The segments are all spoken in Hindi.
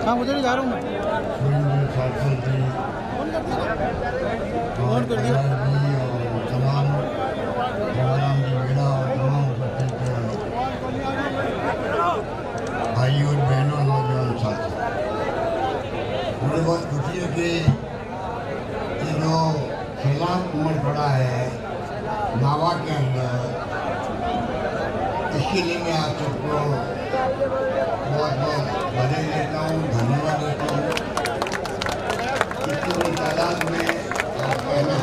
हाँ उधर ही जा रहा हूँ मैं। फोन कर दिया तमाम भाई और बहनों नौजवान साथी, मुझे बहुत खुशी है कि ये जो खेला उमड़ पड़ा है नावा के अंदर, इसके लिए मैं आप सबको बहुत बहुत बधाई देता हूँ, धन्यवाद देता हूँ। इतनी बड़ी तादाद में आप कहना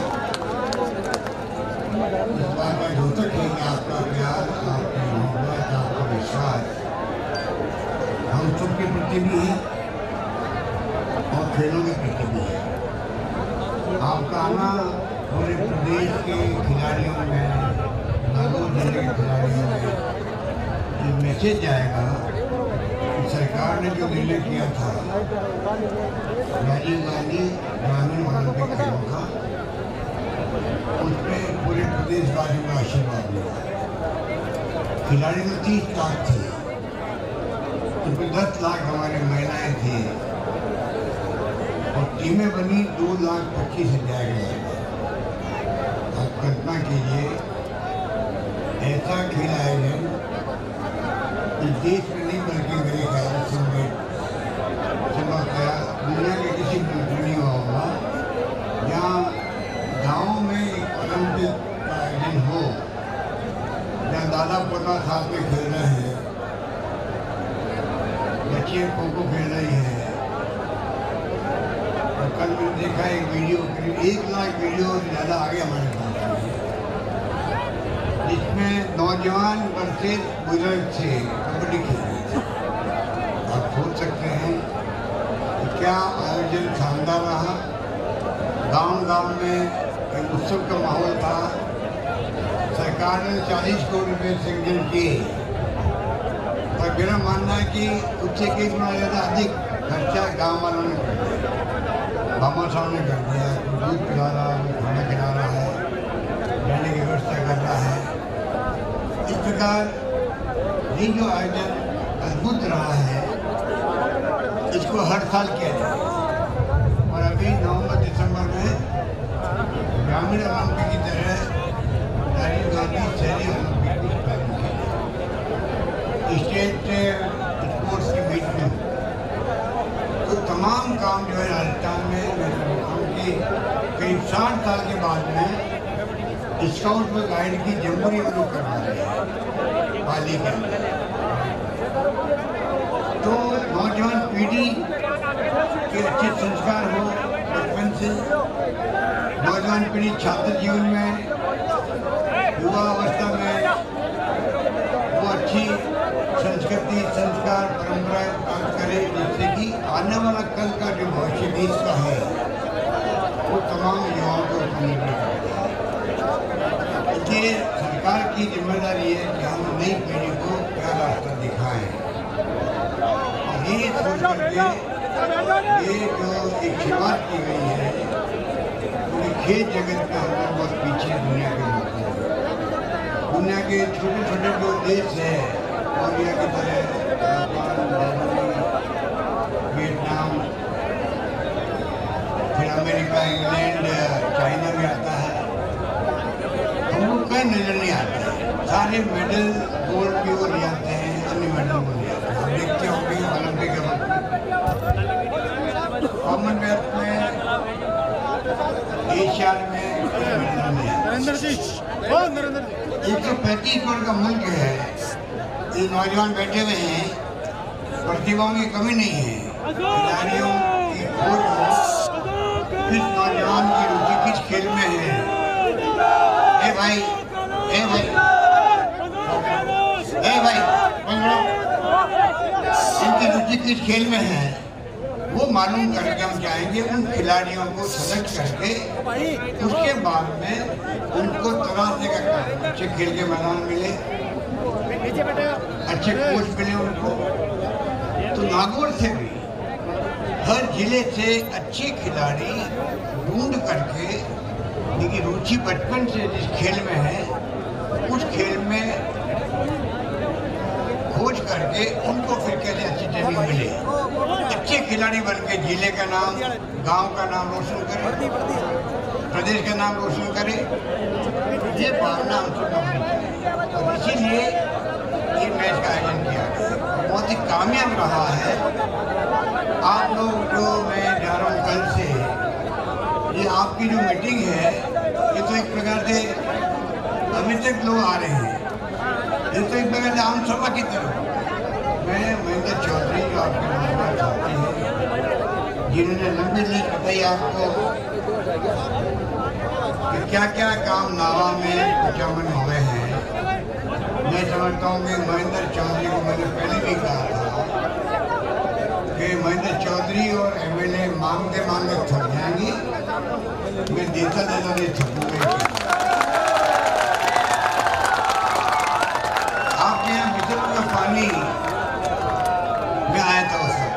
इस बात का द्योतक है कि आपका प्यार, आपकी मोहब्बत, आपका विश्वास हम सबके प्रति भी है और खेलों के प्रति भी है। आपका आना पूरे प्रदेश के खिलाड़ियों में, नागौर जिले के खिलाड़ियों में ये मैसेज जाएगा कि सरकार ने जो निर्णय किया था राजीव गांधी ग्रामीण ओलंपिक खेलों का, उसमें पूरे प्रदेशवासियों का आशीर्वाद मिला। खिलाड़ी में 30 लाख थे, उसमें 10 लाख हमारी महिलाएं थी और टीमें बनी 2,25,000 की। आप कल्पना कीजिए ऐसा खेल आयोजन इस देश में नहीं बल्कि मेरे ख्याल से दुनिया के किसी मुल्क में नहीं हुआ होगा जहाँ गाँव में एक ओलंपिक का आयोजन हो, जहाँ दादा पोता साथ में खेल रहे हैं, बच्चे खो-खो खेल रही हैं। और कल मैंने देखा एक वीडियो, करीब 1 लाख वीडियो ज़्यादा आ गया हमारे पास, जिसमें नौजवान वर्सेस बुजुर्ग थे कबड्डी खेल रहे थे। आप सोच सकते हैं कि क्या आयोजन शानदार रहा। गांव-गांव में एक उत्सव का माहौल था। सरकार ने 40 करोड़ रुपये सैंक्शन किए और मेरा मानना है कि उससे कई गुना ज़्यादा अधिक खर्चा गाँव वालों ने कर दिया, बाबा साहब ने कर दिया। कोई दूध पिला रहा है, कोई खाना खिला रहा है, रहने की व्यवस्था कर रहा है। इस प्रकार ये जो आयोजन अद्भुत रहा है, इसको हर साल किया जाए। और अभी नवंबर-दिसंबर में ग्रामीण ओलंपिक की तरह राजीव गांधी शहरी ओलंपिक की प्लानिंग की जाए। स्टेट स्पोर्ट्स की मीट में तो तमाम काम जो है राजस्थान में उनकी करीब 60 साल के बाद में स्काउट व गाइड की जमहूरी हम लोग करवा रहे हैं पाली के अंदर। तो नौजवान पीढ़ी के अच्छे संस्कार हो बचपन से, नौजवान पीढ़ी छात्र जीवन में, युवा अवस्था में वो अच्छी संस्कृति, संस्कार, परंपराएं प्राप्त करे, जिससे कि आने वाला कल का जो भविष्य देश का है वो तमाम युवाओं को निर्भर करता है। इसलिए सरकार की जिम्मेदारी है कि हम नई पीढ़ी को क्या रास्ता दिखाएं। और ये सोच करके ये जो एक शुरुआत की गई है, पूरे खेल जगत में हम लोग बहुत पीछे दुनिया के लोग हैं। दुनिया के छोटे छोटे जो देश हैं, कोरिया की तरह, जापान, वियतनाम, फिर अमेरिका, इंग्लैंड, चाइना में आता है, हम लोग कहीं नजर नहीं आते हैं। सारे मेडल गोल्ड की ओर ले आते हैं, अन्य मेडल को ले आते हैं। हम देखते होंगे ओलंपिक के वक्त कॉमनवेल्थ में, एशियाड में मेडल नहीं आते। 135 करोड़ का मुल्क है, ये नौजवान बैठे हुए हैं, प्रतिभाओं की कमी नहीं है, खिलाड़ियों की खोज हो, किस नौजवान की रुचि किस खेल में है। ए भाई, ए भाई, ए भाई, इनकी रुचि किस खेल में है वो मालूम करके हम चाहेंगे उन खिलाड़ियों को सेलेक्ट करके, उसके बाद में उनको तराशने का काम, अच्छे खेल के मैदान मिले, अच्छे कोच मिले उनको। तो नागौर से भी हर जिले से अच्छे खिलाड़ी ढूंढ करके, जिनकी रुचि बचपन से जिस खेल में है उस खेल में करके उनको फिर कैसे अच्छी ट्रेनिंग मिले, अच्छे खिलाड़ी बन के जिले का नाम, गांव का नाम रोशन करे, प्रदेश का नाम रोशन करे। ये भावना हम सबको होनी चाहिए और इसीलिए ये मैच का आयोजन किया गया। बहुत ही कामयाब रहा है। आप लोग जो मैं जा रहा हूँ कल से, ये आपकी जो मीटिंग है ये तो एक प्रकार से अभी तक लोग आ रहे हैं, ये तो एक प्रकार से आम सभा की तरह। मैं महेंद्र चौधरी जो आपके नौजवान साथी हैं, जिन्होंने लंबी लिस्ट बताई आपको कि क्या क्या काम नावा में कुचामन हुए हैं, मैं समझता हूँ कि महेंद्र चौधरी को मैंने पहले भी कहा था कि महेंद्र चौधरी और एमएलए मांगते थक जाएंगे, मैं देता नहीं थकूंगा। आपके यहाँ बिजली का पानी में आया था उस वक्त,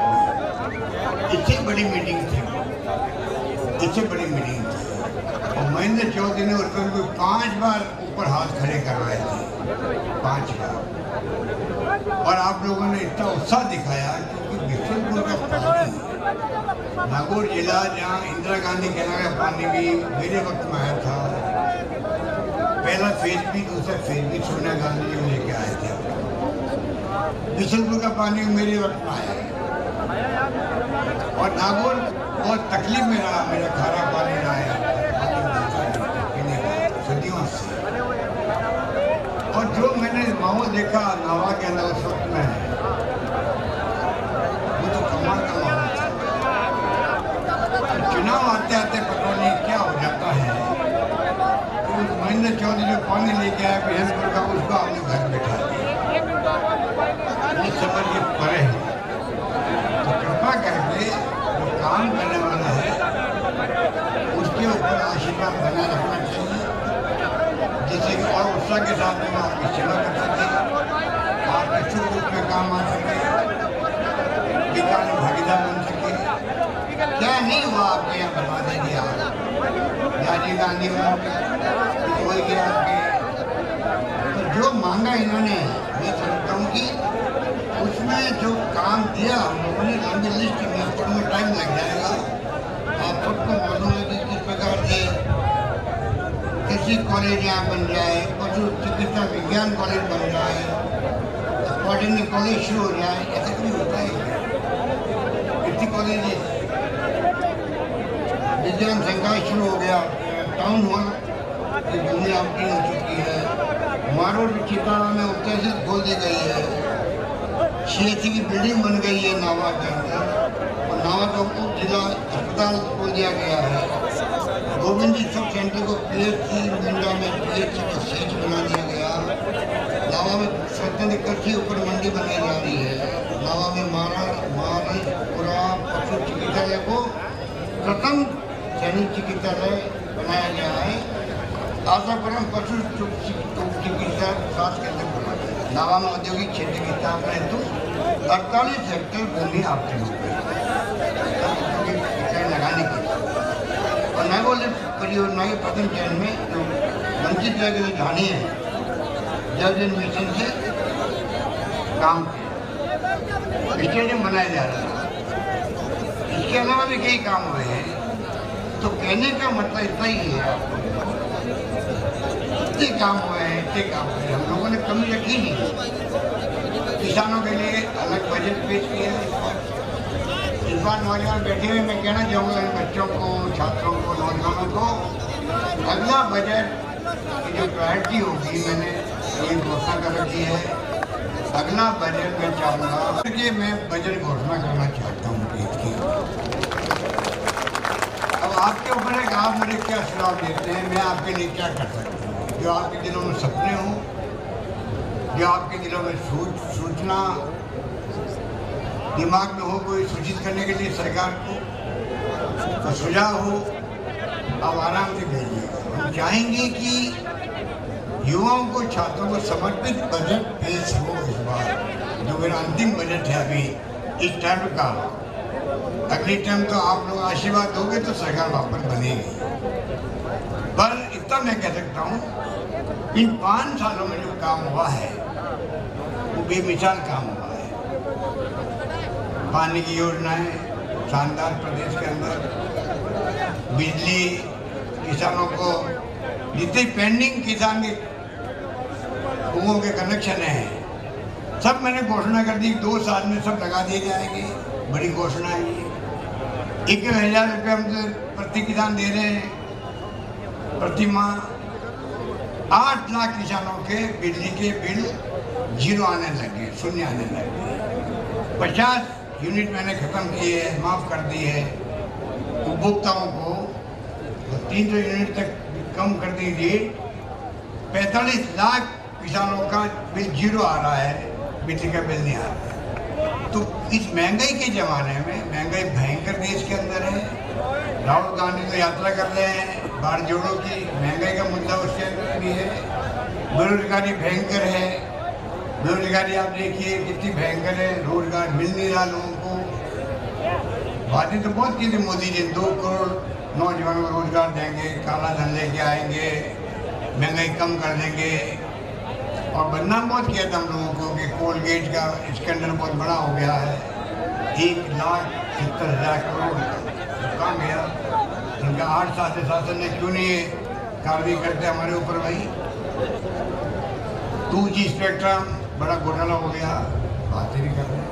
इससे बड़ी मीटिंग थी, इससे बड़ी मीटिंग थी और महेंद्र चौधरी ने उस पर 5 बार ऊपर हाथ खड़े करवाए थे, 5 बार। और आप लोगों ने इतना उत्साह दिखाया क्योंकि बिशनपुर का पानी, नागौर जिला जहाँ इंदिरा गांधी कैनाल का पानी भी मेरे वक्त में आया था, पहला फेज भी दूसरा फेज भी सोनिया गांधी जी लेके आए थे। बिशनपुर का पानी मेरे वक्त में आया और नागौर बहुत तकलीफ में रहा, मेरा खारा पानी ना आया सदियों से। और जो मैंने माहौल देखा नावा के अंदर उस वक्त में, वो तो कमाल का माहौल था। चुनाव आते आते पता नहीं क्या हो जाता है। तो महेंद्र चौधरी जो पानी लेके आया बिशनपुर का, उसको आपने घर बैठा दिया, ये समझ ये परे है। तो कृपा करके जो काम करने वाला है उसके ऊपर आशीर्वाद बना रखना चाहिए, जिससे कि और उत्साह के साथ में आपकी सेवा कर सके, आपके शुभ रूप में काम आ सके, विकास में भागीदार बन सके। क्या नहीं हुआ आपके यहाँ बता देंगे आप, राजीव गांधी हो गया आपके, तो जो मांगा इन्होंने, मैं समझता हूँ कि उसमें जो काम दिया हम लोगों ने, लंबी लिस्ट में पढ़ने में टाइम लग जाएगा। आप सबको मालूम है कि किस प्रकार से कृषि कॉलेज यहाँ बन जाए, पशु चिकित्सा विज्ञान कॉलेज बन जाए, पॉलिटेक्निक कॉलेज शुरू हो जाए, ऐसा नहीं होता है। कृषि कॉलेज विज्ञान संकाय शुरू हो गया, टाउन हॉल की भूमि आवंटन हो चुकी है, मारोड चिताड़ा में तहसील खोल दी गई है, सीएचसी की बिल्डिंग बन गई है नावा के अंदर, और नावा का उप जिला अस्पताल खोल दिया गया है। गोविंद जी सब सेंटर को पीएचसी, मिंडा में पीएचसी का सीट बना दिया गया। नावा में स्वतंत्र कृषि उपज मंडी बनाई जा रही है। नावा में महाराजपुरा पशु चिकित्सालय को प्रथम सैनिक चिकित्सालय बनाया गया है। आशापुरम पशु चिकित्सा स्वास्थ्य केंद्र बना। नावा में औद्योगिक क्षेत्र की स्थापना हेतु 48 हेक्टेयर भूमि आवंटित हो गई लगाने की। और नागौर परियोजना के प्रथम चरण में जो वंचित रह गए ढाणी है, जल जीवन मिशन से काम किया, स्टेडियम बनाया जा रहा है। इसके अलावा भी कई काम हुए हैं। तो कहने का मतलब इतना ही है, इतने काम हुए हैं, इतने काम हुए हैं, हम लोगों ने कमी रखी नहीं। किसानों के लिए अलग बजट पेश किया है। इस बार नौजवान बैठे हुए, मैं कहना चाहूँगा इन बच्चों को, छात्रों को, नौजवानों को, अगला बजट की जो प्रायोरिटी होगी, मैंने ये घोषणा कर रखी है। अगला बजट मैं चाहूँगा कि मैं बजट घोषणा करना चाहता हूँ की। अब आपके ऊपर है कि आप मुझे क्या सुझाव देते हैं, मैं आपके लिए क्या कर सकता हूँ। जो आपके दिलों में सपने हों, जो आपके दिलों में सूचना दिमाग में हो, कोई सूचित करने के लिए सरकार को तो सुझाव हो, आप आराम से भेजिएगा। हम चाहेंगे कि युवाओं को, छात्रों को समर्पित बजट पेश हो इस बार। जो मेरा अंतिम बजट है अभी इस टर्म का, अगली टर्म तो आप लोग आशीर्वाद दोगे तो सरकार वापस बनेगी। पर इतना मैं कह सकता हूँ, इन 5 सालों में जो काम हुआ है वो बेमिसाल काम हुआ है। पानी की योजनाएं शानदार प्रदेश के अंदर, बिजली किसानों को जितने पेंडिंग किसान के कुओं के कनेक्शन हैं सब मैंने घोषणा कर दी, 2 साल में सब लगा दिए जाएंगे। बड़ी घोषणा है ये। 21,000 रुपये हम प्रति किसान दे रहे हैं प्रति माह। 8 लाख किसानों के बिजली के बिल जीरो आने लगे, शून्य आने लगे। 50 यूनिट मैंने खत्म किए है, माफ कर दी है उपभोक्ताओं को, तो 300 यूनिट तक कम कर दीजिए। 45 लाख किसानों का बिल जीरो आ रहा है, बिजली का बिल नहीं आ रहा है। तो इस महंगाई के ज़माने में, महंगाई भयंकर देश के अंदर है। राहुल गांधी तो यात्रा कर रहे हैं बाढ़ जोड़ो की, महंगाई का मुद्दा उसके अंदर भी है। बेरोजगारी भयंकर है, बेरोजगारी आप देखिए कितनी भयंकर है, रोजगार मिल नहीं रहा लोगों को। बातें तो बहुत की थी मोदी जी, 2 करोड़ नौजवानों को रोजगार देंगे, काला धन लेके आएंगे, महंगाई कम कर देंगे, और बदनाम बहुत किया था हम लोगों को कि कोलगेट का स्कैंडल बहुत बड़ा हो गया है। 1,70,000 करोड़ कम गया। इनका 8 साल से शासन ने क्यों नहीं कार्रवाई करते हमारे ऊपर भाई। 2G स्पेक्ट्रम बड़ा घोटाला हो गया, बातें भी कर रहे हैं।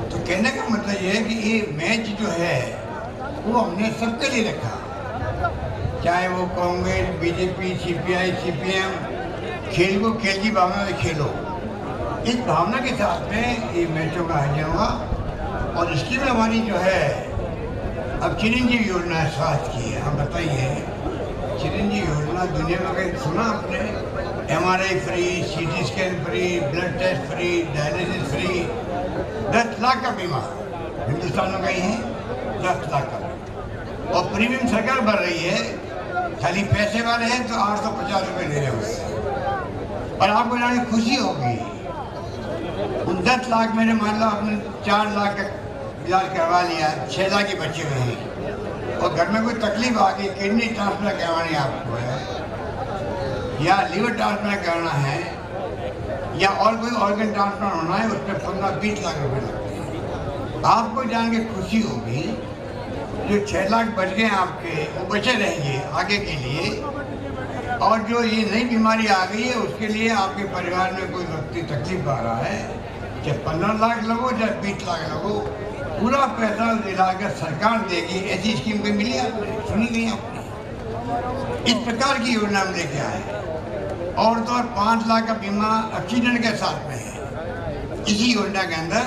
तो कहने का मतलब ये है कि ये मैच जो है वो हमने सबके लिए रखा, चाहे वो कांग्रेस, बीजेपी, CPI, CPM। खेल को खेल की भावना से खेलो, इस भावना के साथ में ये मैचों का आयोजन हुआ। और इसकी में हमारी जो है अब चिरंजीवी योजना स्वास्थ्य की है। हम बताइए, चिरंजीवी योजना दुनिया में कहीं सुना आपने? MRI free, CT scan free, blood test free, dialysis free, 10 lakh का बीमा हिंदुस्तान में कहीं है, 10 लाख का। और प्रीमियम सरकार भर रही है, खाली पैसे वाले हैं तो 850 रुपये ले रहे हैं उससे। और आपको जाने खुशी होगी, उन 10 लाख मैंने मान लो आपने 4 लाख का इलाज करवा लिया, 6 लाख ही बचे हुए हैं, और घर में कोई तकलीफ आ गई, किडनी ट्रांसप्लांट करवानी आपको है, या लिवर ट्रांसप्लांट करना है, या और कोई ऑर्गन ट्रांसप्लांट होना है, उस पर 15-20 लाख रुपए लगते हैं। आपको जान के खुशी होगी जो 6 लाख बच गए आपके, वो बचे रहेंगे आगे के लिए। और जो ये नई बीमारी आ गई है उसके लिए आपके परिवार में कोई व्यक्ति तकलीफ आ रहा है, चाहे 15 लाख लगो चाहे 20 लाख लगो, पूरा पैसा दिलाकर सरकार देगी। ऐसी स्कीम कोई मिली आपने? सुनी नहीं आपने? इस प्रकार की योजना हम लेके आए। और तो और 5 लाख का बीमा ऑक्सीजन के साथ में है इसी योजना के अंदर।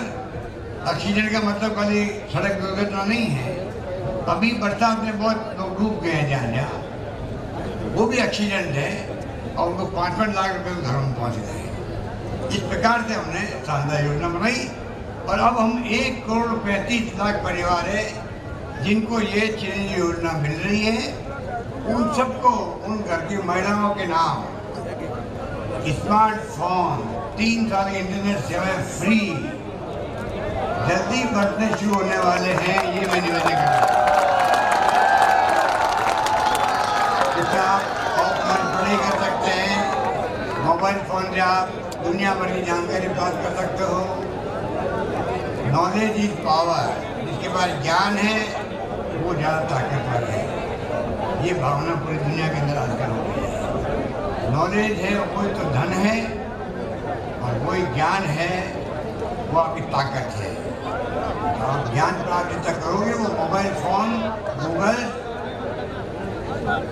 ऑक्सीजन का मतलब खाली सड़क दुर्घटना नहीं है, अभी बरसात में बहुत लोग डूब गए हैं जहाँ वो भी एक्सीडेंट है, और उनको 5-5 लाख रुपए घरों में पहुँच गए। इस प्रकार से हमने शानदार योजना बनाई। और अब हम 1,35,00,000 परिवार है जिनको ये चिरंजीवी योजना मिल रही है। उन सबको, उन घर की महिलाओं के नाम स्मार्टफोन, 3 साल की इंटरनेट सेवाएं फ्री जल्दी बढ़ने शुरू होने वाले हैं। ये मैं निवेदन कर रहा हूँ। जिससे आप ऑफलाइन पढ़ाई कर सकते हैं, मोबाइल फ़ोन से आप दुनिया भर की जानकारी प्राप्त कर सकते हो। नॉलेज इज पावर, जिसके पास ज्ञान है वो ज़्यादा ताकतवर है। ये भावना पूरी दुनिया के अंदर आजकल हो गई है। नॉलेज है कोई तो धन है, और कोई ज्ञान है वो आपकी ताकत है। तो आप ज्ञान प्राप्त जितना करोगे, वो मोबाइल फ़ोन, गूगल,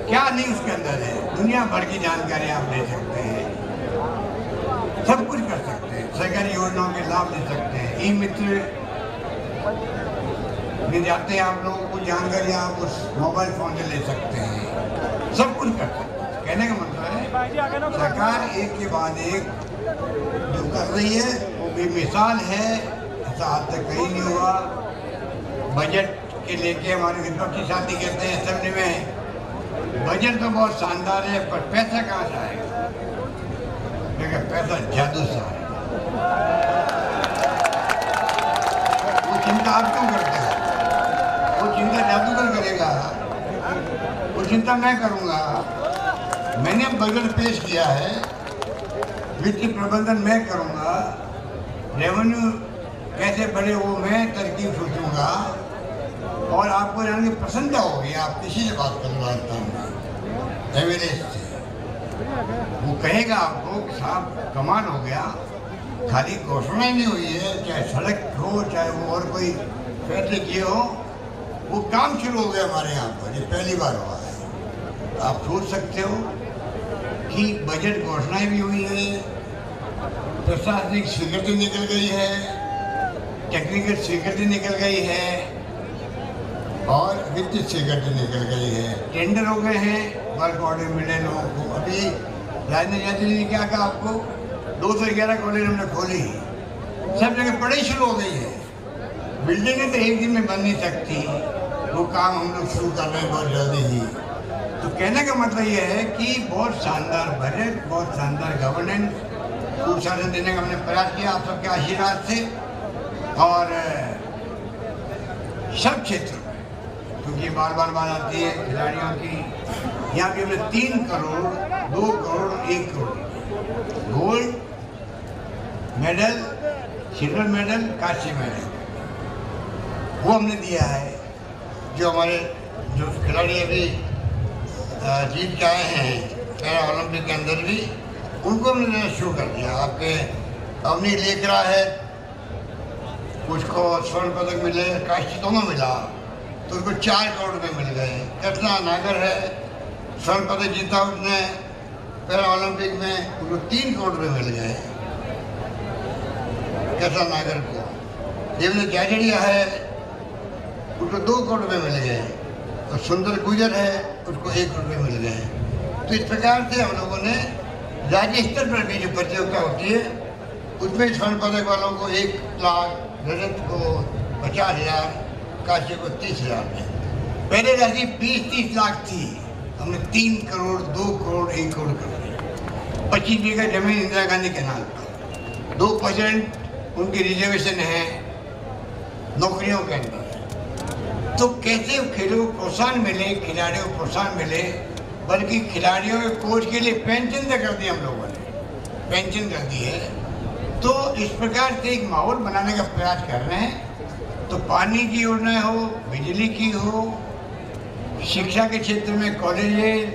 क्या नहीं उसके अंदर है, दुनिया भर की जानकारी आप ले सकते हैं, सब कुछ कर सकते हैं, सरकारी योजनाओं के लाभ ले सकते हैं। ई-मित्र में जाते हैं आप लोगों को जानकारी आप उस मोबाइल फ़ोन से ले सकते हैं, सब कुछ कर सकते हैं। कहने का मतलब है सरकार एक के बाद एक जो कर रही है वो बेमिसाल है, ऐसा आज तक कहीं नहीं हुआ। बजट के लेके हमारे विपक्षी साथी कहते हैं असेंबली में बजट तो बहुत शानदार है, पर पैसा कहाँ से आएगा? लेकिन पैसा जादू से आएगा। वो चिंता आप क्यों करते हैं? वो चिंता जादूगर करेगा, वो चिंता मैं करूँगा। मैंने बजट पेश किया है, वित्तीय प्रबंधन मैं करूँगा, रेवेन्यू कैसे बढ़े वो मैं तरकीब सोचूंगा और आपको जान के पसंद होगी। आप किसी से बात कर राजस्थान में एवरेस्ट से, वो कहेगा आपको कि साहब कमाल हो गया, खाली घोषणा ही नहीं हुई है, चाहे सड़क हो चाहे वो और कोई फैसले किए हो, वो काम शुरू हो गया हमारे यहाँ पर। ये पहली बार हुआ है। आप सोच सकते हो कि बजट घोषणाएं भी हुई है, प्रशासनिक स्वीकृति निकल गई है, टेक्निकल स्वीकृति निकल गई है और वित्तीय स्वीकृति निकल गई है, टेंडर हो गए हैं, वर्क ऑर्डर मिले लोगों को। अभी राजनीति यात्री ने क्या कहा आपको, 211 कॉलेज हमने खोली, सब जगह पढ़ाई शुरू हो गई है। बिल्डिंगें तो एक दिन में बन नहीं सकती, वो काम हम लोग शुरू कर रहे हैं बहुत जल्दी ही। तो कहने का मतलब ये है कि बहुत शानदार बजट, बहुत शानदार गवर्नेंस, सुशासन देने का हमने प्रयास किया आप सबके आशीर्वाद से। और सब क्षेत्रों में, क्योंकि बार बार बात आती है खिलाड़ियों की, यहाँ पे हमने 3 crore, 2 crore, 1 crore gold medal, silver medal, कांस्य मेडल वो हमने दिया है। जो हमारे जो खिलाड़ी अभी जीत के आए हैं पैरा ओलंपिक के अंदर भी, उनको हमने देना शुरू कर दिया। आपके अवनी लेकरा है, उसको स्वर्ण पदक मिले, कांस्य दोनों मिला, तो उसको 4 करोड़ रुपये मिल गए। कृष्णा नागर है, स्वर्ण पदक जीता उसने पैरा ओलंपिक में, उसको 3 करोड़ रुपये मिल गए कृष्णा नागर को। देवने जाजड़िया है, उसको 2 करोड़ रुपये मिल गए। और सुंदर गुजर है, उसको 1 करोड़ रुपये मिल गए। तो इस प्रकार से हम लोगों ने राज्य स्तर पर भी जो प्रतियोगिता होती है उसमें स्वर्ण पदक वालों को 1 लाख, रजत को 50,000, कांस्य को 30,000 में। पहले राशि 20-30 लाख थी, हमने 3 करोड़, 2 करोड़, 1 करोड़ कर दिया। 25 बीघा जमीन इंदिरा गांधी के नाम पर, 2% उनकी रिजर्वेशन है नौकरियों के अंदर। तो कैसे खेलों को प्रोत्साहन मिले, खिलाड़ियों को प्रोत्साहन मिले, बल्कि खिलाड़ियों के कोच के लिए पेंशन तक कर दी हम लोगों ने, पेंशन कर दी है। तो इस प्रकार से एक माहौल बनाने का प्रयास कर रहे हैं। तो पानी की योजना हो, बिजली की हो, शिक्षा के क्षेत्र में कॉलेज।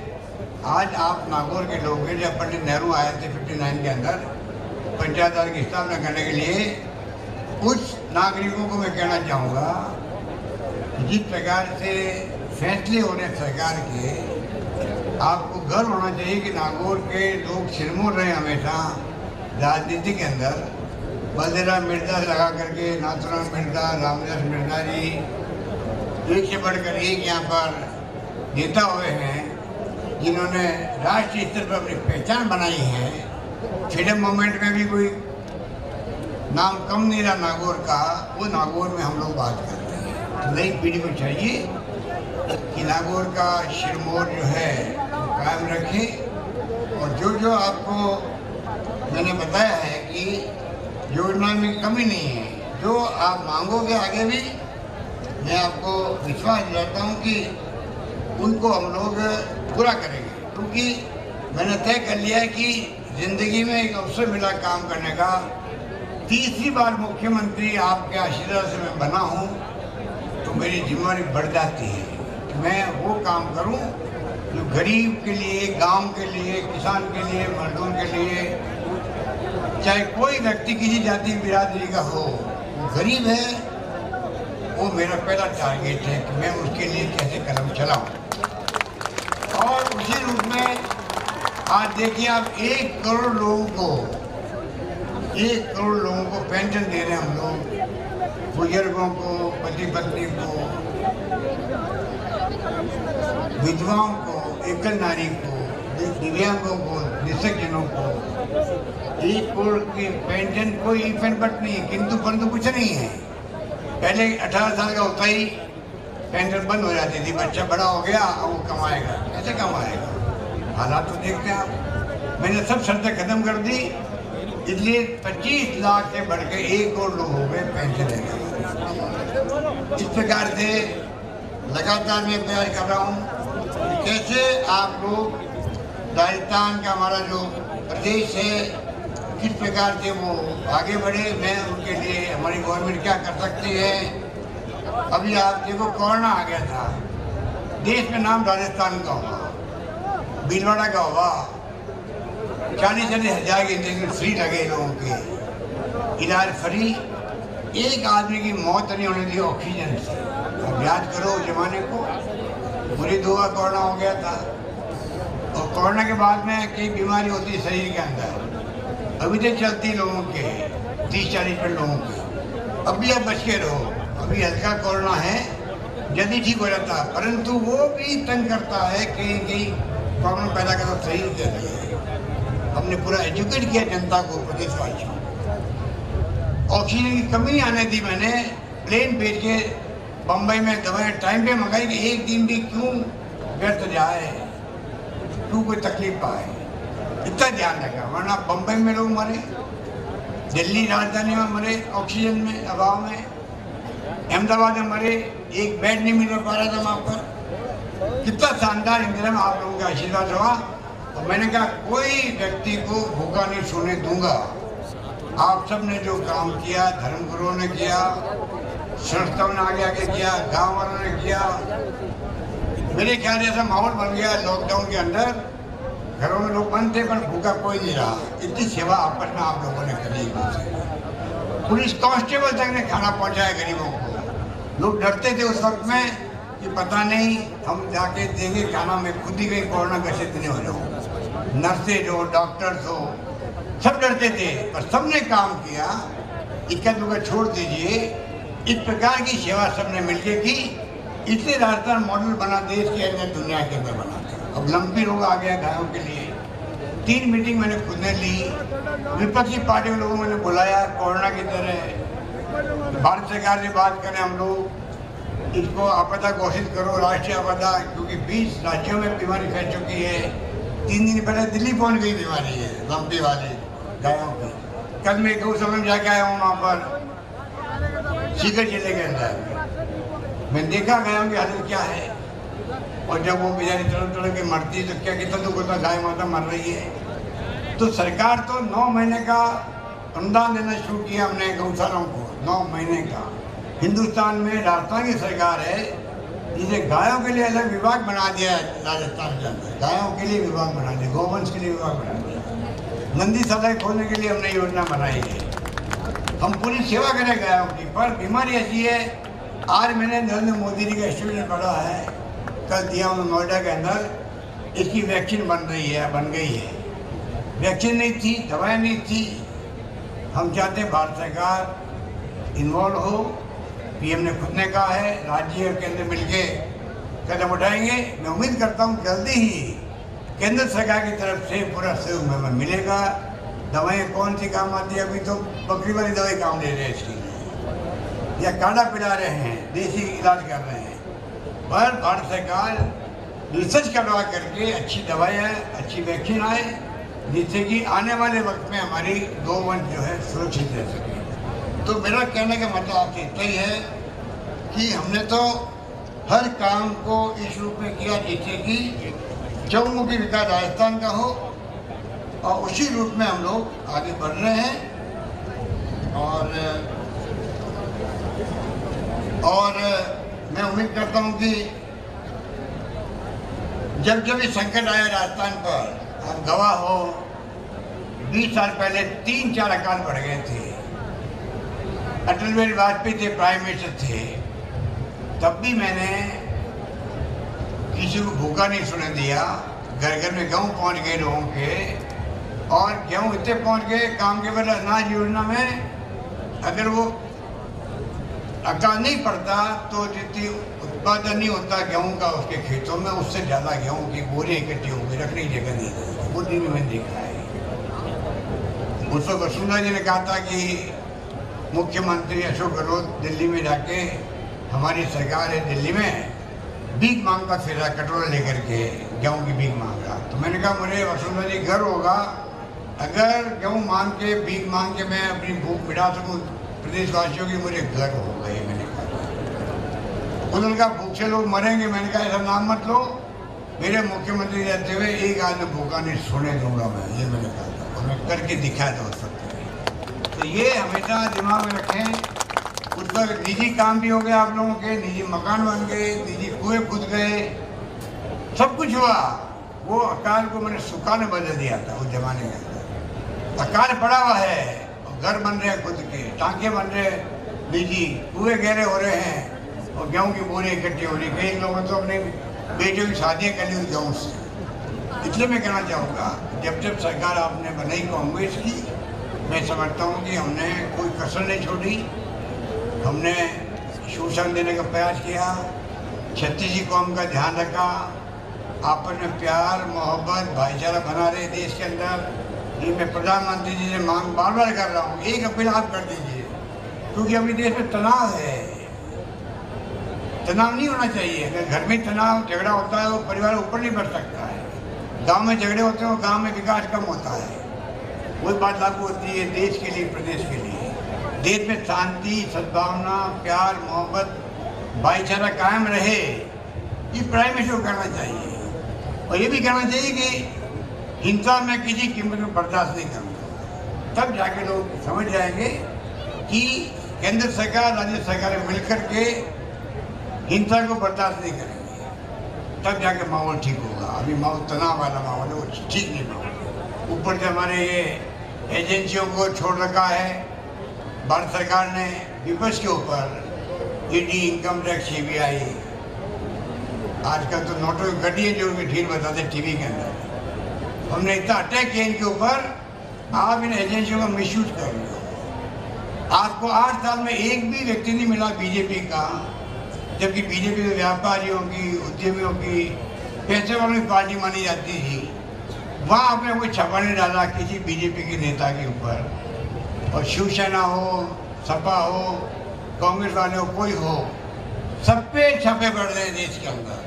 आज आप नागौर के लोग हैं, जब पंडित नेहरू आए थे 59 के अंदर पंचायत राज की स्थापना करने के लिए, कुछ नागरिकों को मैं कहना चाहूँगा, जिस प्रकार से फैसले हो रहे हैं सरकार के, आपको गर्व होना चाहिए कि नागौर के लोग सिरमौर रहे हमेशा राजनीति के अंदर। बलदेवराम मिर्जा से लगा करके नाथुराम मिर्जा, रामदास मिर्जा जी, एक से बढ़कर एक यहाँ पर नेता हुए हैं जिन्होंने राष्ट्रीय स्तर पर अपनी पहचान बनाई है। फ्रीडम मूवमेंट में भी कोई नाम कम नहीं रहा नागौर का, वो नागौर में हम लोग बात करते हैं। तो नई पीढ़ी को चाहिए कि नागौर का सिरमौर जो है कायम रखे। और जो जो आपको मैंने बताया है कि योजना में कमी नहीं है, जो आप मांगोगे आगे भी, मैं आपको विश्वास दिलाता हूँ कि उनको हम लोग पूरा करेंगे। क्योंकि मैंने तय कर लिया है कि ज़िंदगी में एक अवसर मिला काम करने का। 3री बार मुख्यमंत्री आपके आशीर्वाद से मैं बना हूँ, तो मेरी जिम्मेदारी बढ़ जाती है कि मैं वो काम करूँ जो गरीब के लिए, गांव के लिए, किसान के लिए, मजदूर के लिए, चाहे कोई व्यक्ति किसी जाति बिरादरी का हो, गरीब है, वो मेरा पहला टारगेट है कि मैं उसके लिए कैसे कदम चलाऊं। और उसी रूप में आज देखिए आप 1 करोड़ लोगों को, 1 करोड़ लोगों को पेंशन दे रहे हैं हम लोग, बुजुर्गों को, पति पत्नी को, विधवाओं को, एकल नारी को, दिव्यांगों को, दिव्यांगजनों को। 1 करोड़ की पेंशन कोई इफेंट बट नहीं है, किंतु परंतु कुछ नहीं है। पहले 18 साल का होता ही पेंशन बंद हो जाती थी, बच्चा बड़ा हो गया अब वो कमाएगा, कैसे कमाएगा? हालात तो देखते हैं आप। मैंने सब शर्तें खत्म कर दी, इसलिए 25 लाख से बढ़ के 1 करोड़ लोग हो गए पेंशन लेने। इस प्रकार से लगातार मैं प्रयास कर रहा हूँ कैसे आप लोग, राजस्थान का हमारा जो प्रदेश है किस प्रकार से वो आगे बढ़े, मैं उनके लिए हमारी गवर्नमेंट क्या कर सकती है। अभी आप देखो कोरोना आ गया था, देश में नाम राजस्थान का हुआ, भीलवाड़ा का हुआ, 40-40 हज़ार के इंजेक्शन फ्री लगे लोगों के, इलाज फ्री, एक आदमी की मौत नहीं होने दी ऑक्सीजन से। अब याद करो उस जमाने को, पूरी दुआ कोरोना हो गया था। और कोरोना के बाद में कई बीमारी होती है शरीर के अंदर, अभी तक चलती लोगों के 30-40% लोगों के। अभी आप बच के रहो, अभी हल्का कोरोना है, जल्दी ठीक हो जाता, परंतु वो भी तंग करता है, कहीं प्रॉब्लम पैदा करता शरीर के लिए। हमने पूरा एजुकेट किया जनता को, प्रदेशवासियों। ऑक्सीजन की कमी नहीं आने दी, मैंने प्लेन भेज के बम्बई में दवाएं टाइम पे मंगाई कि एक दिन भी क्यों व्यर्थ जाए, क्यों कोई तकलीफ पाए, इतना ध्यान रखा। वरना बम्बई में लोग मरे, दिल्ली राजधानी में मरे ऑक्सीजन में अभाव में, अहमदाबाद में मरे, एक बेड नहीं मिल पा रहा था वहाँ पर। कितना शानदार इंतजाम आप लोगों का आशीर्वाद रहा। और मैंने कहा कोई व्यक्ति को भूखा नहीं सोने दूंगा। आप सब ने जो काम किया, धर्मगुरुओं ने किया, संस्थाओं ने आगे आगे किया, गांव वालों ने किया, मेरे ख्याल ऐसा माहौल बन गया लॉकडाउन के अंदर, घरों में लोग बंद थे पर भूखा कोई नहीं रहा। इतनी सेवा आपस में आप लोगों ने करी। पुलिस कांस्टेबल तक ने खाना पहुंचाया गरीबों को। लोग डरते थे उस वक्त में कि पता नहीं हम जाके देंगे खाना, में खुद ही कहीं कोरोना ग्रसित नहीं हो जाऊँ। नर्सेज हो, डॉक्टर्स हो, सब डरते थे, पर सबने काम किया। इक्का दुक्का छोड़ दीजिए, इस प्रकार की सेवा सबने मिलकर की। इसलिए राजस्थान मॉडल बना, देश के अंदर दुनिया के अंदर बना था। अब लंपी रोग आ गया गायों के लिए। 3 मीटिंग मैंने खुद ने ली, विपक्षी पार्टी के लोगों को मैंने बुलाया। कोरोना की तरह भारत सरकार से बात करें, हम लोग इसको आपदा घोषित करो, राष्ट्रीय आपदा, क्योंकि 20 राज्यों में बीमारी फैल चुकी है। 3 दिन पहले दिल्ली पहुंच गई बीमारी है लंपी वाली गायों की। कल मैं गौशाला में जाके आया हूँ, वहाँ पर सीकर जिले के अंदर मैं देखा गायों की हालत क्या है। और जब वो बेचारी तड़प के मरती तो क्या कितना दुख होता, गाय माता मर रही है। तो सरकार तो 9 महीने का अनुदान देना शुरू किया हमने गौशालाओं को, 9 महीने का। हिंदुस्तान में राजस्थान की सरकार है जिसे गायों के लिए अलग विभाग बना दिया है। राजस्थान के अंदर गायों के लिए विभाग बना दिया, गौवंश के लिए विभाग बना दिया। नंदी सदाई खोलने के लिए हमने योजना बनाई है। हम पूरी सेवा करें गायों की। पर बीमारी ऐसी है, आज मैंने नरेंद्र मोदी जी का स्टूडेंट पढ़ा है, कल दिया हूँ नोएडा के अंदर, इसकी वैक्सीन बन रही है, बन गई है। वैक्सीन नहीं थी, दवाएं नहीं थी। हम चाहते हैं भारत सरकार इन्वॉल्व हो। पीएम ने खुद ने कहा है राज्य और केंद्र मिलके कदम उठाएंगे। मैं उम्मीद करता हूँ जल्दी ही केंद्र सरकार की तरफ से पूरा सहयोग हमें मिलेगा। दवाएं कौन सी काम आती है, अभी तो बकरी वाली दवाई काम ले रहे हैं इसकी, या काढ़ा पिला रहे हैं, देसी इलाज कर रहे हैं। पर भारत सरकार रिसर्च करवा करके अच्छी दवाएं, अच्छी वैक्सीन आए, जिससे कि आने वाले वक्त में हमारी गौवंश जो है सुरक्षित रह सके। तो मेरा कहने का मतलब आपसे इतना ही है कि हमने तो हर काम को इस रूप में किया जिससे कि चौमुखी विकास राजस्थान का हो, और उसी रूप में हम लोग आगे बढ़ रहे हैं। और मैं उम्मीद करता हूँ कि जब जब ये संकट आया राजस्थान पर, आप गवाह हो, 20 साल पहले 3-4 अकाल बढ़ गए थे। अटल बिहारी वाजपेयी थे, प्राइम मिनिस्टर थे, तब भी मैंने किसी को भूखा नहीं सोने दिया। घर घर में गेहूँ पहुँच गए लोगों के, और गेहूँ इतने पहुँच गए काम के बाद अनाज योजना में अगर वो अकाल नहीं पड़ता तो जितनी उत्पादन नहीं होता गेहूँ का उसके खेतों में, उससे ज़्यादा गेहूँ की बोरी इकट्ठी हो गई, रखने की जगह नहीं थी। वो दिन में देखा है। उसको वसुंधरा जी ने कहा था कि मुख्यमंत्री अशोक गहलोत दिल्ली में जाके, हमारी सरकार है दिल्ली में, भीख मांगता फिर रहा, कटोरा लेकर के गेहूँ की भीख मांग रहा। तो मैंने कहा मुझे वसुंधरा जी गर्व होगा अगर गेहूँ मांग के, भीख मांग के मैं अपनी भूख मिटा सकूँ प्रदेशवासियों की, मुझे गर्व हो गए। मैंने कहा, उन्होंने कहा भूख से लोग मरेंगे। मैंने कहा ऐसा नाम मत लो, मेरे मुख्यमंत्री रहते हुए एक आदमी भूखा नहीं सोने दूंगा मैं, ये मैंने कहा था। और मैं करके दिखाया था उस वक्त। तो ये हमेशा दिमाग में रखें। उस पर निजी काम भी हो गया आप लोगों के, निजी मकान बन गए, निजी कुएं खुद गए, सब कुछ हुआ। वो अकाल को मैंने सुखा में बदल दिया था उस जमाने के अंदर। अकाल पड़ा हुआ है, घर बन रहे हैं खुद के, टांके बन रहे हैं निजी, कुएं गहरे हो रहे हैं और गेहूँ की बोरी इकट्ठी हो रही। कई लोगों तो अपने बेटियों की शादियाँ कर ली उस गेहूँ से। इसलिए मैं कहना चाहूँगा, जब जब सरकार आपने बनाई कांग्रेस की, मैं समझता हूँ कि हमने कोई कसर नहीं छोड़ी। हमने शोषण देने का प्रयास किया, छत्तीसी कौम का ध्यान रखा, आपस में प्यार मोहब्बत भाईचारा बना रहे देश के अंदर। ये मैं प्रधानमंत्री जी से मांग बार बार कर रहा हूँ, एक अपील आप कर दीजिए, क्योंकि अभी देश में तनाव है। तनाव नहीं होना चाहिए। अगर घर में तनाव झगड़ा होता है वो परिवार ऊपर नहीं बढ़ सकता है। गांव में झगड़े होते हैं, गांव में विकास कम होता है। वही बात लागू होती है देश के लिए, प्रदेश के लिए। देश में शांति, सद्भावना, प्यार मोहब्बत भाईचारा कायम रहे, ये प्राइम इशू करना चाहिए। और ये भी करना चाहिए कि हिंसा में किसी कीमत में बर्दाश्त नहीं करूँगा। तब जाके लोग समझ जाएंगे कि केंद्र सरकार राज्य सरकारें मिलकर के हिंसा को बर्दाश्त नहीं करेंगे। तब जाके माहौल ठीक होगा। अभी माहौल तनाव वाला माहौल है, वो ठीक नहीं माहौल। ऊपर से हमारे ये एजेंसियों को छोड़ रखा है भारत सरकार ने विपक्ष के ऊपर, ईडी, इनकम टैक्स, CBI। आजकल तो नोटों की गड्डी है जो उनकी ढील बताते टीवी के अंदर। हमने इतना अटैक किया इनके ऊपर, आप इन एजेंसियों का मिसयूज कर रहे हो। आपको 8 साल में एक भी व्यक्ति नहीं मिला बीजेपी का, जबकि बीजेपी के व्यापारियों की, उद्यमियों की, पैसे वालों की पार्टी मानी जाती थी। वहाँ आपने कोई छापा नहीं डाला किसी बीजेपी के नेता के ऊपर। और शिवसेना हो, सपा हो, कांग्रेस वाले हो, कोई हो, सब पे छापे पड़ रहे हैं देश के अंदर।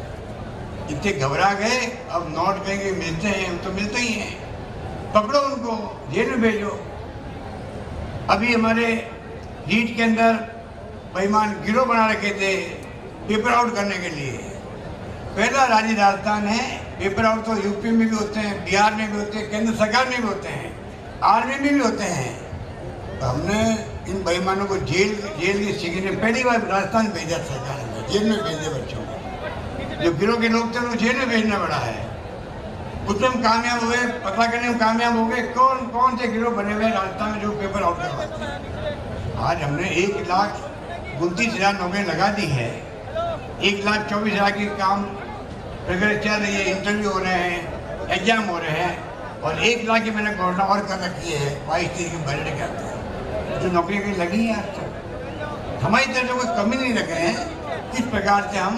इतने घबरा गए, अब नोट कहेंगे मिलते हैं, तो मिलते ही हैं, पकड़ो उनको, जेल में भेजो। अभी हमारे लीड के अंदर बेईमान गिरोह बना रखे थे पेपर आउट करने के लिए। पहला राज्य राजस्थान है। पेपर आउट तो यूपी में भी होते हैं, बिहार में भी होते हैं, केंद्र सरकार में भी होते हैं, आर्मी में भी होते हैं। तो हमने इन बेईमानों को जेल के सिक्के पहली बार राजस्थान भेजा सरकार ने, जेल में भेजे बच्चों को। जो गिरोह के लोग थे उनको जेल में भेजना पड़ा है। उसमें हम कामयाब हुए, पता करने में कामयाब हो गए कौन कौन से गिरोह बने हुए राजस्थान में जो पेपर आउट करवाते हैं। आज हमने 1,29,000 नौकरियाँ लगा दी है। 1,24,000 की काम प्रक्रिया चल रही है, इंटरव्यू हो रहे हैं, एग्जाम हो रहे हैं। और 1 लाख की मैंने घोषणा और कर रखी है 22 की बजट के अंदर, जो नौकरियाँ कहीं लगी हैं आज तक। हमारी तरफ से कोई कमी नहीं रखे हैं। किस प्रकार से हम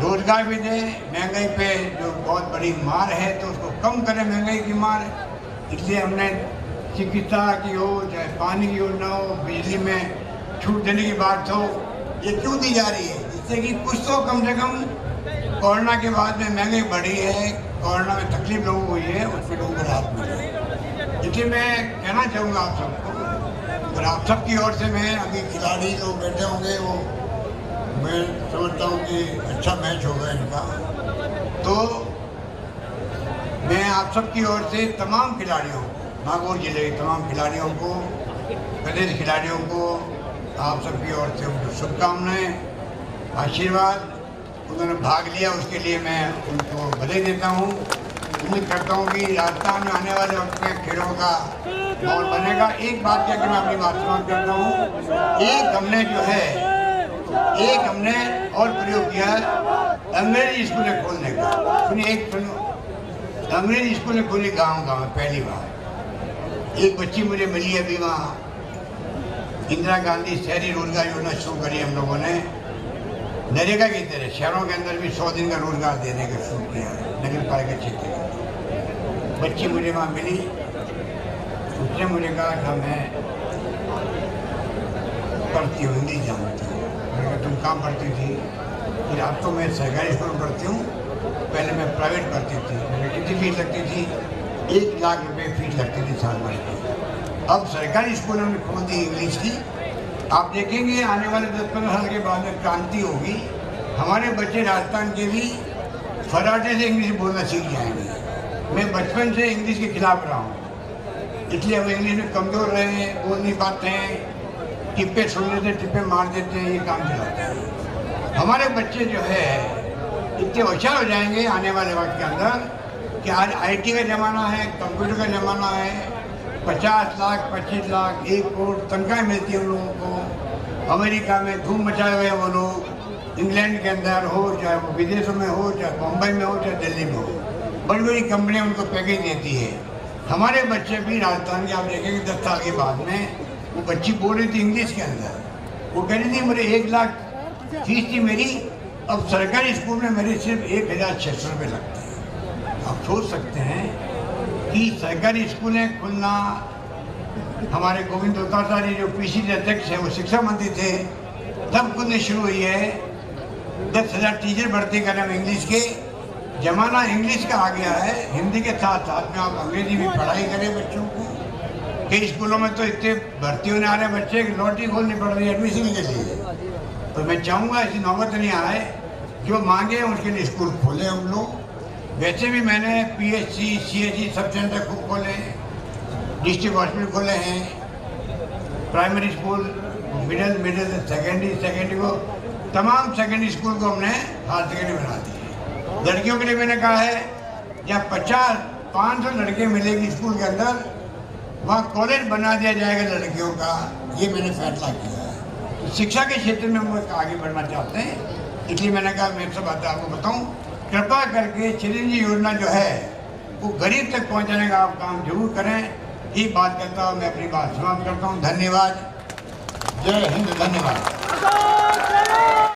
रोजगार भी दें, महंगाई पे जो बहुत बड़ी मार है तो उसको कम करें, महंगाई की मार। इसलिए हमने चिकित्सा की हो, चाहे पानी की योजना हो, बिजली में छूट देने की बात हो, ये क्यों दी जा रही है? जिससे कि कुछ तो कम से कम कोरोना के बाद में महंगाई बढ़ी है, कोरोना में तकलीफ लोगों को हुई है, उस पर लोगों को राहत मिले। इसलिए मैं कहना चाहूँगा आप सबको, और आप सबकी ओर से मैं, अभी खिलाड़ी लोग बैठे होंगे, वो मैं समझता हूँ कि अच्छा मैच होगा इनका। तो मैं आप सबकी ओर से तमाम खिलाड़ियों, नागौर जिले के तमाम खिलाड़ियों को, प्रदेश खिलाड़ियों को, आप सबकी ओर से उनको शुभकामनाएँ, आशीर्वाद। उन्होंने भाग लिया उसके लिए मैं उनको बधाई देता हूँ। उम्मीद करता हूँ कि राजस्थान में आने वाले वक्त में खेलों का माहौल बनेगा। एक बात क्या कि मैं अपनी बात समाप्त करता हूँ। एक हमने और प्रयोग किया है अंग्रेजी स्कूलें खोलने का। सुनिए, एक सुनो, अंग्रेजी स्कूलें खोली गाँव में पहली बार। एक बच्ची मुझे मिली अभी वहाँ, इंदिरा गांधी शहरी रोजगार योजना शुरू करी हम लोगों ने, नरेगा की तरह शहरों के अंदर भी 100 दिन का रोजगार देने का शुरू किया है नगर पालिका क्षेत्र में। बच्ची मुझे वहाँ मिली, उसने मुझे कहा कि मैं पढ़ती हूँ, हिंदी जानती हूँ। मैंने कहा तुम कहाँ पढ़ती थी? फिर अब तो मैं सरकारी स्कूल में पढ़ती हूँ, पहले मैं प्राइवेट पढ़ती थी। मैंने कितनी फीस लगती थी? 1 लाख रुपये फीस लगती थी साल भर की। अब सरकारी स्कूलों में खोल दी इंग्लिश की। आप देखेंगे आने वाले 10-15 साल के बाद में क्रांति होगी। हमारे बच्चे राजस्थान के भी फराटे से इंग्लिश बोलना सीख जाएंगे। मैं बचपन से इंग्लिश के खिलाफ रहा हूँ। इसलिए हम इंग्लिश में कमज़ोर रहे, बोल नहीं पाते हैं, टिप्पे सुन लेते हैं, टिप्पे मार देते हैं, ये काम चलाते हैं। हमारे बच्चे जो है इतने होशियार हो जाएंगे आने वाले वक्त के अंदर कि आज IT का ज़माना है, कंप्यूटर का ज़माना है, 50 लाख 25 लाख 1 करोड़ तनख्वाहें मिलती है उन लोगों को। अमेरिका में धूम मचाए हुए हैं वो लोग, इंग्लैंड के अंदर हो, चाहे वो विदेशों में हो, चाहे बम्बई में हो, चाहे दिल्ली में हो, बड़ी बड़ी कंपनियां उनको पैकेज देती है। हमारे बच्चे भी राजस्थान के आप देखेंगे 10 साल के बाद में वो बच्ची बोल रही थी इंग्लिश के अंदर, वो कह रही थी मेरे 1 लाख फीस थी मेरी, अब सरकारी स्कूल में मेरे सिर्फ 1600 रुपये लगते हैं। आप सोच सकते हैं कि सरकारी स्कूलें खुलना, हमारे गोविंद दोताचार्य जो PCC अध्यक्ष है वो शिक्षा मंत्री थे, तब खुलने शुरू हुई है। 10,000 टीचर भर्ती करें हम इंग्लिश के, जमाना इंग्लिश का आ गया है, हिंदी के साथ साथ में आप अंग्रेजी भी पढ़ाई करें बच्चों को। कई स्कूलों में तो इतने भर्ती होने आ रहे हैं बच्चे की लॉटरी खोलनी पड़ रही है एडमिशन के लिए। तो मैं चाहूँगा ऐसी नौबत नहीं आए, जो मांगे उसके लिए स्कूल खोले हम लोग। वैसे भी मैंने PHC CHC सब सेंटर खूब खोले हैं, डिस्ट्रिक्ट हॉस्पिटल खोले हैं, प्राइमरी स्कूल, मिडिल सेकेंडरी को, तमाम सेकेंडरी स्कूल को हमने हायर सेकेंडरी बना दिए। लड़कियों के लिए मैंने कहा है जब 500 लड़के मिलेगी स्कूल के अंदर, वहाँ कॉलेज बना दिया जाएगा लड़कियों का, ये मैंने फैसला किया है। तो शिक्षा के क्षेत्र में हम आगे बढ़ना चाहते हैं, इसलिए मैंने कहा मैं सब बातें आपको बताऊँ। कृपा करके चिरंजीवी योजना जो है वो गरीब तक पहुँचाने का आप काम जरूर करें। ये बात करता हूँ, मैं अपनी बात समाप्त करता हूँ। धन्यवाद। जय हिंद। धन्यवाद।